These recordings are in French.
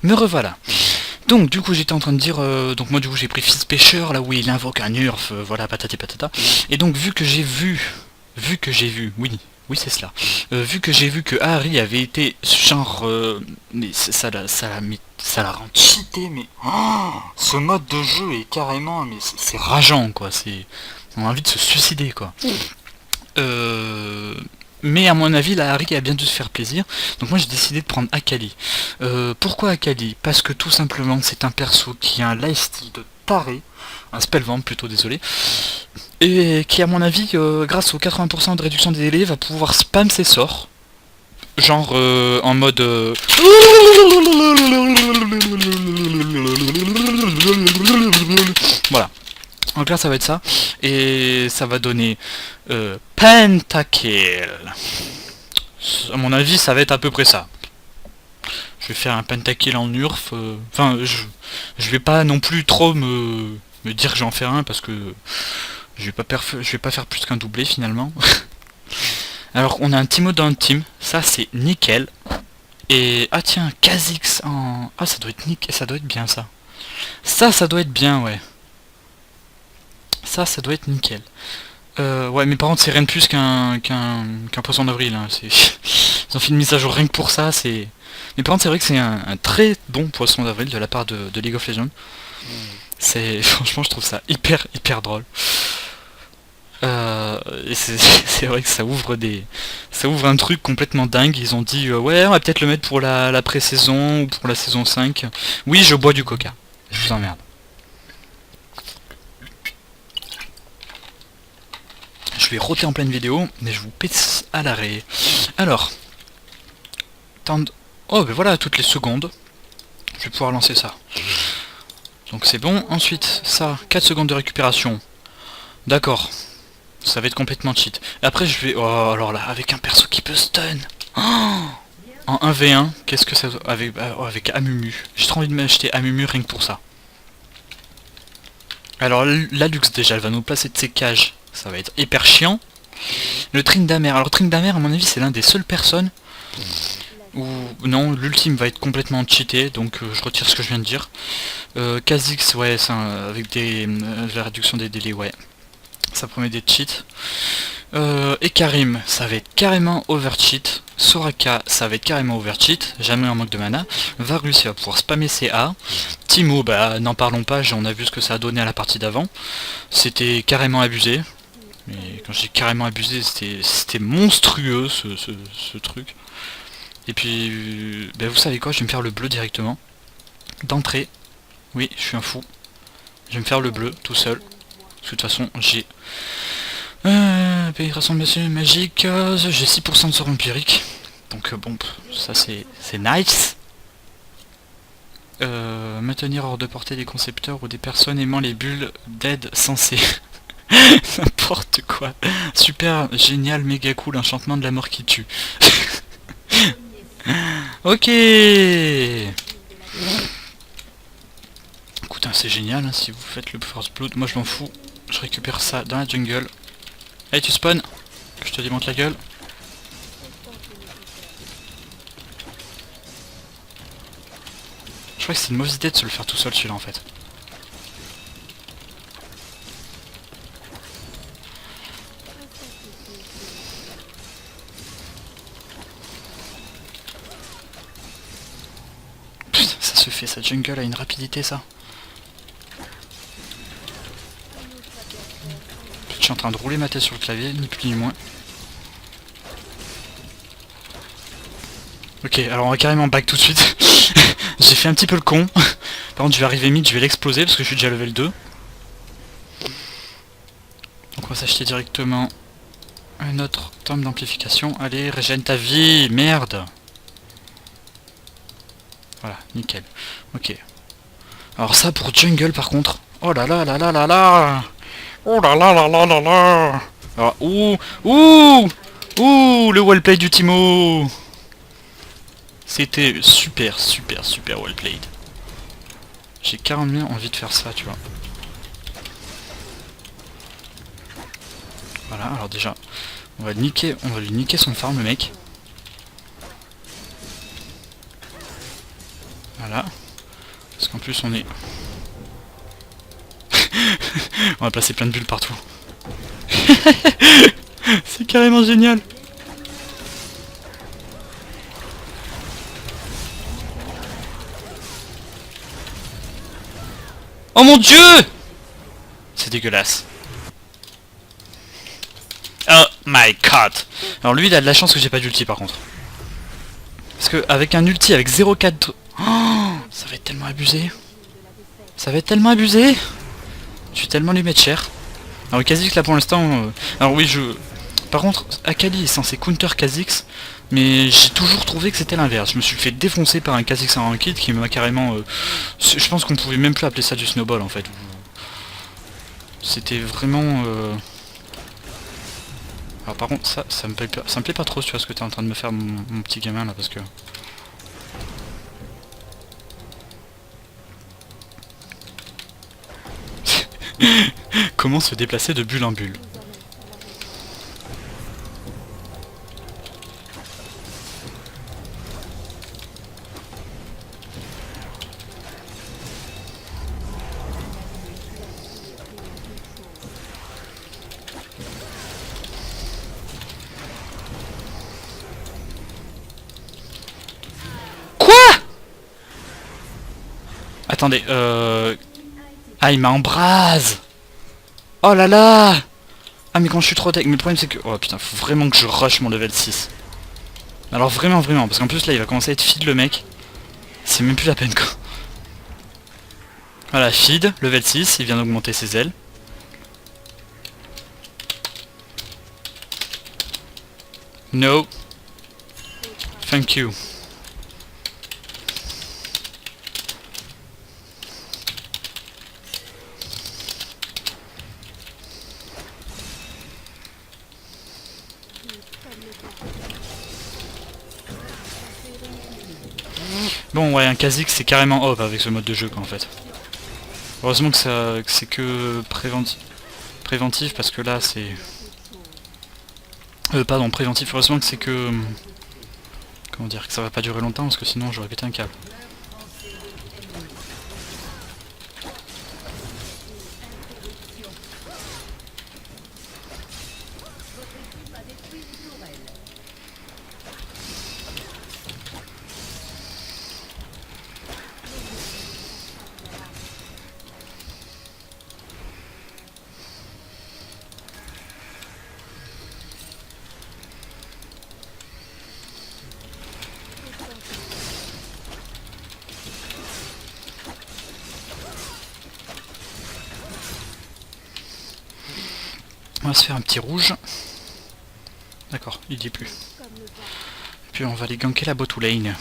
Me revoilà. Donc du coup j'étais en train de dire, donc moi du coup j'ai pris Fils Pêcheur, là où il invoque un Urf, voilà patati patata. Et donc oui c'est cela, vu que j'ai vu que Harry avait été genre, mais ça la rend cheaté, mais ce mode de jeu est carrément, mais c'est rageant quoi, on a envie de se suicider quoi. Euh, mais à mon avis, la Harry a bien dû se faire plaisir. Donc moi j'ai décidé de prendre Akali. Pourquoi Akali? Parce que tout simplement c'est un perso qui a un lifestyle de taré, un spellvamp plutôt désolé, et qui à mon avis, grâce aux 80% de réduction des délais, va pouvoir spam ses sorts. Genre en mode... Voilà. Donc là ça va être ça. Et ça va donner Pentakill. À mon avis ça va être à peu près ça. Je vais faire un Pentakill en Urf. Enfin je vais pas non plus trop me dire que j'en fais un parce que je vais pas faire plus qu'un doublé finalement. Alors on a un Timo dans le team. Ça c'est nickel. Et ah tiens, Kha'Zix en... Ah ça doit être nickel, ça doit être bien ça. Ça doit être bien ouais. Ça doit être nickel. Ouais, mais par contre, c'est rien de plus qu'un poisson d'avril. Hein. Ils ont fait une mise à jour rien que pour ça. Mais par contre, c'est vrai que c'est un très bon poisson d'avril de la part de League of Legends. Franchement, je trouve ça hyper drôle. Et c'est vrai que ça ouvre un truc complètement dingue. Ils ont dit ouais, on va peut-être le mettre pour la pré-saison ou pour la saison 5. Oui, je bois du coca. Je vous emmerde. Je vais roter en pleine vidéo, mais je vous pète à l'arrêt. Alors, oh ben voilà, toutes les secondes, je vais pouvoir lancer ça. Donc c'est bon. Ensuite, ça, 4 secondes de récupération. D'accord. Ça va être complètement cheat. Après je vais... Oh alors là, avec un perso qui peut stun. Oh, en 1v1, qu'est-ce que ça... Avec Amumu. J'ai trop envie de m'acheter Amumu rien que pour ça. Alors la Lux déjà, elle va nous placer de ses cages. Ça va être hyper chiant. Le Tryndamere. Alors Tryndamere à mon avis c'est l'un des seules personnes où... Non, l'ultime va être complètement cheaté, donc je retire ce que je viens de dire. Kha'Zix, ouais, avec la réduction des délais, ouais. Ça promet des cheats. Et Karim, ça va être carrément overcheat. Soraka, ça va être carrément overcheat. Jamais en manque de mana. Varus, il va pouvoir spammer ses A. Timo, bah n'en parlons pas, on a vu ce que ça a donné à la partie d'avant. C'était carrément abusé. Mais quand j'ai carrément abusé, c'était monstrueux ce truc. Et puis, bah, vous savez quoi, je vais me faire le bleu directement. D'entrée. Oui, je suis un fou. Je vais me faire le bleu tout seul. Parce que de toute façon, j'ai... pénétration magique, j'ai 6% de sort empirique. Donc bon, ça c'est nice. Maintenir hors de portée des concepteurs ou des personnes aimant les bulles d'aide sensées. N'importe quoi. Super, génial, méga cool, enchantement de la mort qui tue. Ok. Écoute, hein, c'est génial, hein, si vous faites le Force Blood, moi je m'en fous. Je récupère ça dans la jungle. Allez, tu spawn, que je te démonte la gueule. Je crois que c'est une mauvaise idée de se le faire tout seul celui-là en fait. Putain, ça se fait, sa jungle a une rapidité ça. Je suis en train de rouler ma tête sur le clavier, ni plus ni moins. Ok, alors on va carrément back tout de suite. J'ai fait un petit peu le con. Par contre je vais arriver mid, je vais l'exploser parce que je suis déjà level 2. Donc on va s'acheter directement un autre tome d'amplification. Allez, régène ta vie, merde. Voilà, nickel. Ok. Alors ça pour jungle par contre. Oh là là là là là là. Oh là là là là là là. Alors, ouh, le wellplay du Timo. C'était super well played. J'ai carrément envie de faire ça, tu vois. Voilà, alors déjà, on va lui niquer son farm, le mec. Voilà. Parce qu'en plus on est... on va placer plein de bulles partout. C'est carrément génial. Oh mon dieu! C'est dégueulasse. Oh my god. Alors lui il a de la chance que j'ai pas d'ulti par contre. Parce que avec un ulti avec 0,4... Oh, ça va être tellement abusé. Ça va être tellement abusé. Je vais tellement lui mettre cher. Alors Kha'Zix là pour l'instant... Alors oui je... Par contre Akali est censé counter Kha'Zix. Mais j'ai toujours trouvé que c'était l'inverse. Je me suis fait défoncer par un Kha'Zix en kit qui m'a carrément... Je pense qu'on pouvait même plus appeler ça du snowball en fait. C'était vraiment... Alors par contre ça me plaît pas trop, tu vois ce que t'es en train de me faire mon petit gamin là parce que... Comment se déplacer de bulle en bulle? Quoi? Attendez, Ah il m'a embrase. Oh là là. Ah mais quand je suis trop deck, mais le problème c'est que... Oh putain, faut vraiment que je rush mon level 6. Alors vraiment, parce qu'en plus là il va commencer à être feed le mec. C'est même plus la peine quoi. Voilà, feed, level 6, il vient d'augmenter ses ailes. No. Thank you. Bon ouais, un Kha'Zix c'est carrément hop avec ce mode de jeu quoi en fait. Heureusement que c'est que préventif parce que là c'est... pardon, préventif, heureusement que c'est que... Comment dire, que ça va pas durer longtemps parce que sinon j'aurais pété un câble. On va se faire un petit rouge. D'accord, il y est plus. Et puis on va aller ganker la bot lane.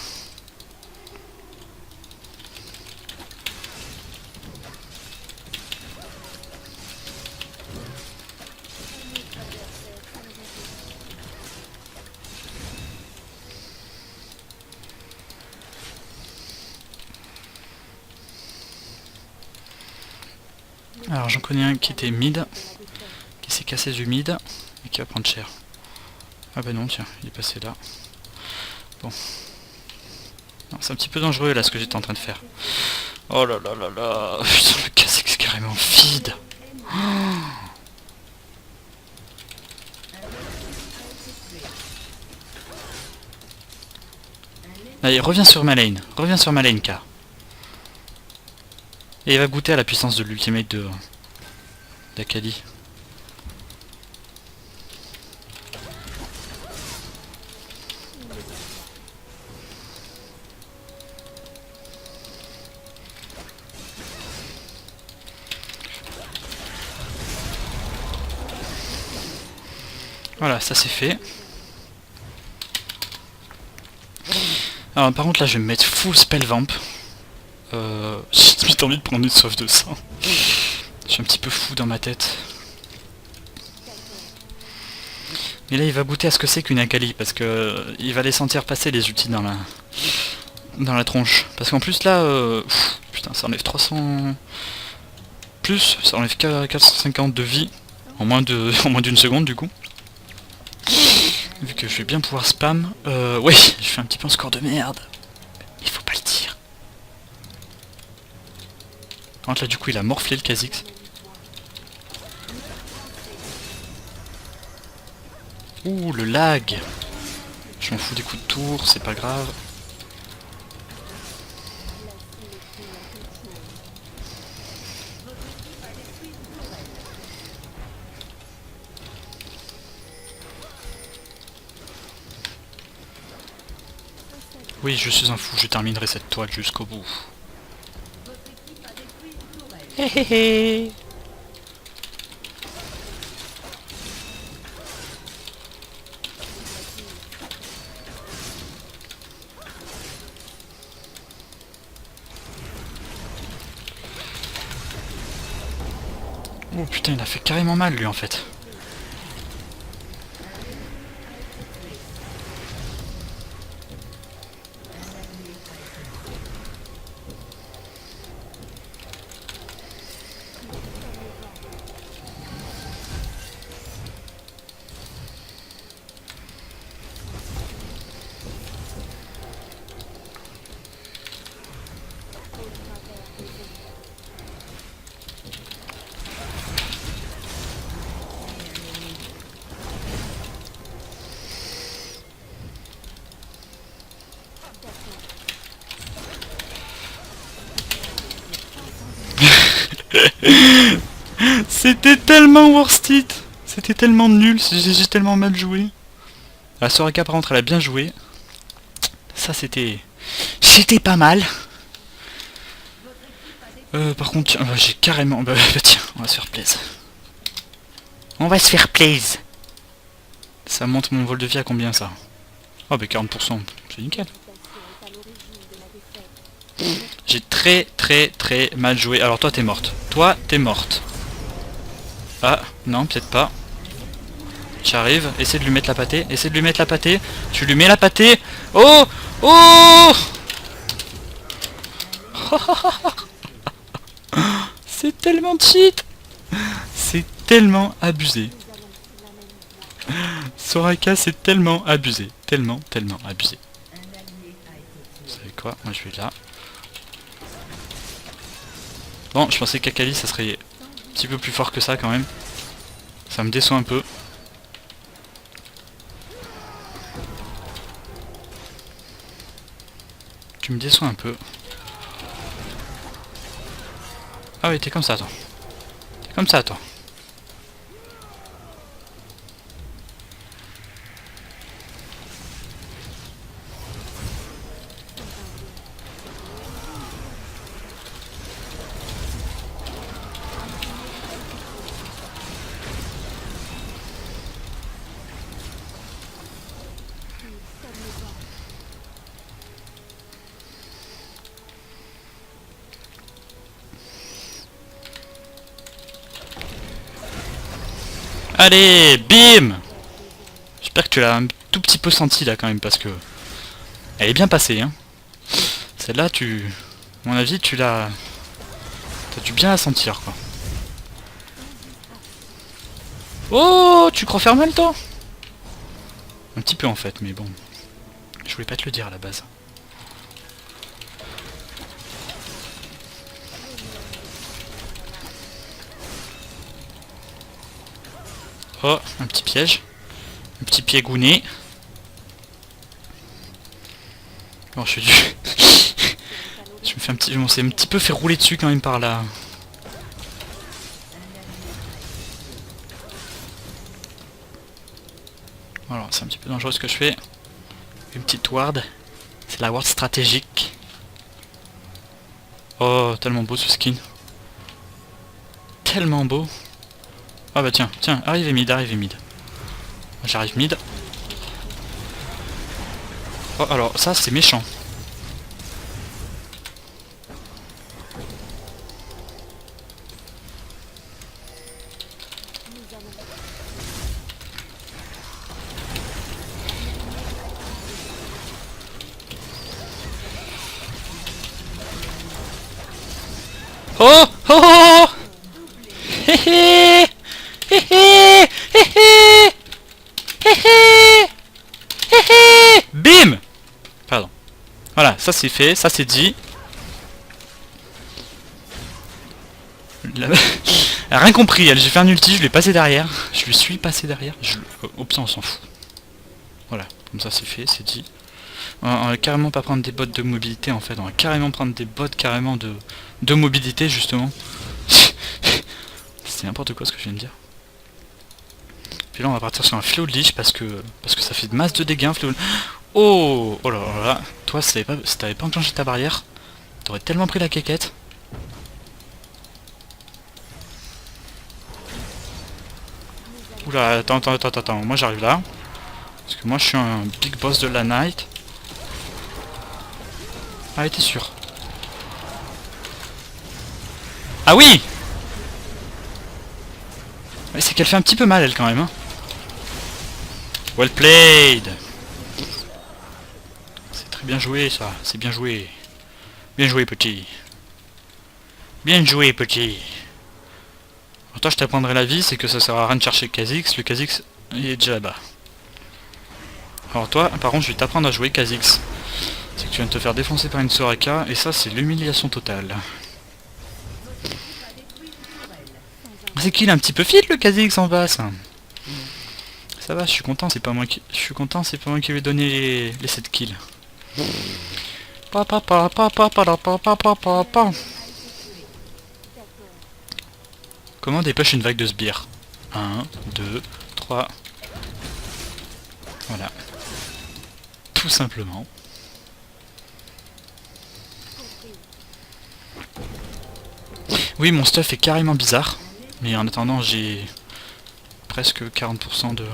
Alors j'en connais un qui était mid, qui s'est cassé du mid, et qui va prendre cher. Ah bah non tiens, il est passé là. Bon. C'est un petit peu dangereux là ce que j'étais en train de faire. Oh là là là là. Putain le Kha'Zix c'est carrément vide. Oh. Allez, reviens sur ma lane, K. Et il va goûter à la puissance de l'ultimate de d'Akali. Voilà, ça c'est fait. Alors par contre là je vais me mettre full spell vamp. J'ai limite envie de prendre une soif de sang. Je suis un petit peu fou dans ma tête. Mais là il va goûter à ce que c'est qu'une Akali parce que il va les sentir passer les ultis dans la tronche. Parce qu'en plus là, putain ça enlève 300... Plus, ça enlève 450 de vie en moins d'une seconde du coup. Vu que je vais bien pouvoir spam. Ouais, je fais un petit peu un score de merde. Il faut pas le dire. Par contre là du coup il a morflé le Kha'Zix. Ouh le lag. Je m'en fous des coups de tour, c'est pas grave. Oui, je suis un fou, je terminerai cette toile jusqu'au bout. Hé hé hé. Oh putain, il a fait carrément mal lui en fait. C'était tellement worst it. C'était tellement nul, j'ai tellement mal joué. La Soraka par contre elle a bien joué. Ça c'était... J'étais pas mal. Par contre, tiens, j'ai carrément... Bah tiens, on va se faire plaisir. On va se faire plaisir. Ça monte mon vol de vie à combien ça? Oh bah 40%, c'est nickel. J'ai très mal joué. Alors toi t'es morte. Toi t'es morte. Ah, non, peut-être pas. J'arrive, essaie de lui mettre la pâtée. Essaie de lui mettre la pâtée. Tu lui mets la pâtée. Oh. Oh. C'est tellement cheat. C'est tellement abusé. Soraka c'est tellement abusé. Tellement abusé. Vous savez quoi? Moi je vais là. Bon, je pensais qu'Akali ça serait un petit peu plus fort que ça quand même. Ça me déçoit un peu. Tu me déçois un peu. Ah oui, t'es comme ça toi. T'es comme ça toi. Allez, bim. J'espère que tu l'as un tout petit peu senti là quand même parce que... Elle est bien passée hein. Celle-là tu... À mon avis tu l'as... T'as dû bien la sentir quoi. Oh, tu crois faire mal toi? Un petit peu en fait, mais bon. Je voulais pas te le dire à la base. Oh, un petit piège. Un petit pied gouné. Bon, je suis du... je me fais un petit... Je m'en sais un petit peu fait rouler dessus quand même par là. Voilà, c'est un petit peu dangereux ce que je fais. Une petite ward. C'est la ward stratégique. Oh, tellement beau ce skin. Tellement beau. Ah bah tiens, tiens, arrivez mid, arrivez mid. J'arrive mid. Oh, alors ça c'est méchant. Oh oh oh. Hé hé. Hé hé. Hé hé. Hé hé. Hé hé. Bim. Pardon. Voilà, ça c'est fait, ça c'est dit. Elle a rien compris, elle. J'ai fait un ulti, je lui ai passé derrière. Je lui suis passé derrière. Oh putain, on s'en fout. Voilà, comme ça c'est fait, c'est dit. On va carrément pas prendre des bots de mobilité en fait. On va carrément prendre des bots carrément de mobilité justement. C'est n'importe quoi ce que je viens de dire. Puis là on va partir sur un fléau de liche parce que ça fait de masse de dégâts un fléau de... Oh là là. Toi si t'avais pas enclenché ta barrière, t'aurais tellement pris la quéquette. Oula, attends, moi j'arrive là. Parce que moi je suis un big boss de la night. Ah, t'es sûr? Ah oui! Ouais, c'est qu'elle fait un petit peu mal elle quand même. Hein. Well played! C'est très bien joué ça, c'est bien joué. Bien joué petit. Bien joué petit. Alors toi je t'apprendrai la vie, c'est que ça sert à rien de chercher Kha'Zix, le Kha'Zix il est déjà là-bas. Alors toi, par contre je vais t'apprendre à jouer Kha'Zix. C'est que tu viens de te faire défoncer par une Soraka, et ça c'est l'humiliation totale. C'est qu'il est un petit peu fit le Kha'Zix en bas ça. Ça va, je suis content, c'est pas moi qui. Je suis content, c'est pas moi qui lui ai donné les 7 kills. Comment dépêche une vague de sbires? 1, 2, 3. Voilà. Tout simplement. Oui, mon stuff est carrément bizarre. Mais en attendant, j'ai presque 40% de...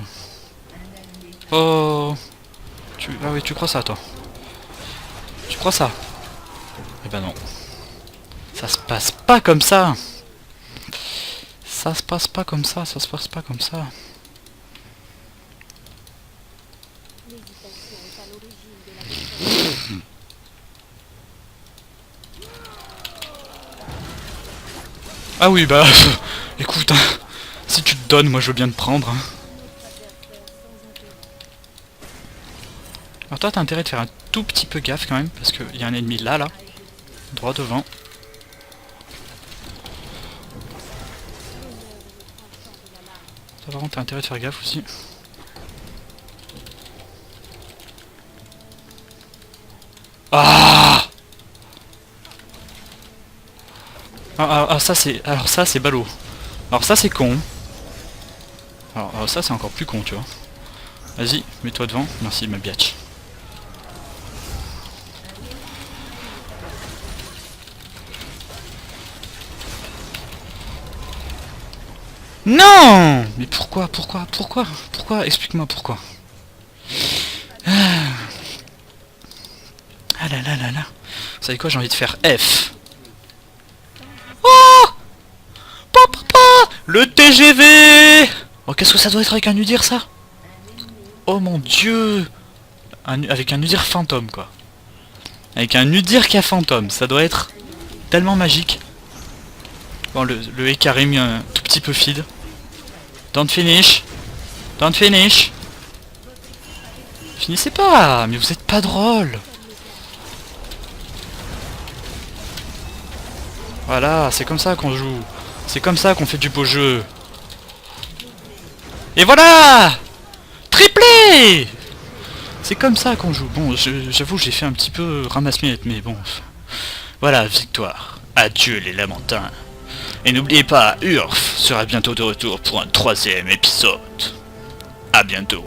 Oh! Ah oui, tu crois ça, toi? Tu crois ça? Eh ben non. Ça se passe pas comme ça! Ça se passe pas comme ça, ça se passe pas comme ça. Ah oui, bah... écoute, hein, si tu te donnes, moi je veux bien te prendre. Hein. Alors toi, t'as intérêt de faire un tout petit peu gaffe quand même, parce qu'il y a un ennemi là, droit devant. Ça, par contre, t'as intérêt de faire gaffe aussi. Ah! Ça c'est... Alors ça c'est ballot. Alors ça c'est con. Alors ça c'est encore plus con, tu vois. Vas-y, mets-toi devant. Merci ma biatch. Non! Mais pourquoi? Explique-moi pourquoi. Ah là là là là. Vous savez quoi, j'ai envie de faire F. Oh! Le TGV! Oh, qu'est-ce que ça doit être avec un Udyr, ça? Oh mon dieu! Avec un Udyr fantôme, quoi. Avec un Udyr qui a fantôme, ça doit être tellement magique. Bon, le Ekarim un tout petit peu feed. Don't finish. Don't finish. Finissez pas, mais vous êtes pas drôle. Voilà, c'est comme ça qu'on joue. C'est comme ça qu'on fait du beau jeu. Et voilà! Triplé! C'est comme ça qu'on joue. Bon, j'avoue, j'ai fait un petit peu ramasse-miettes, mais bon. Voilà, victoire. Adieu les lamentins. Et n'oubliez pas, Urf sera bientôt de retour pour un 3e épisode. A bientôt.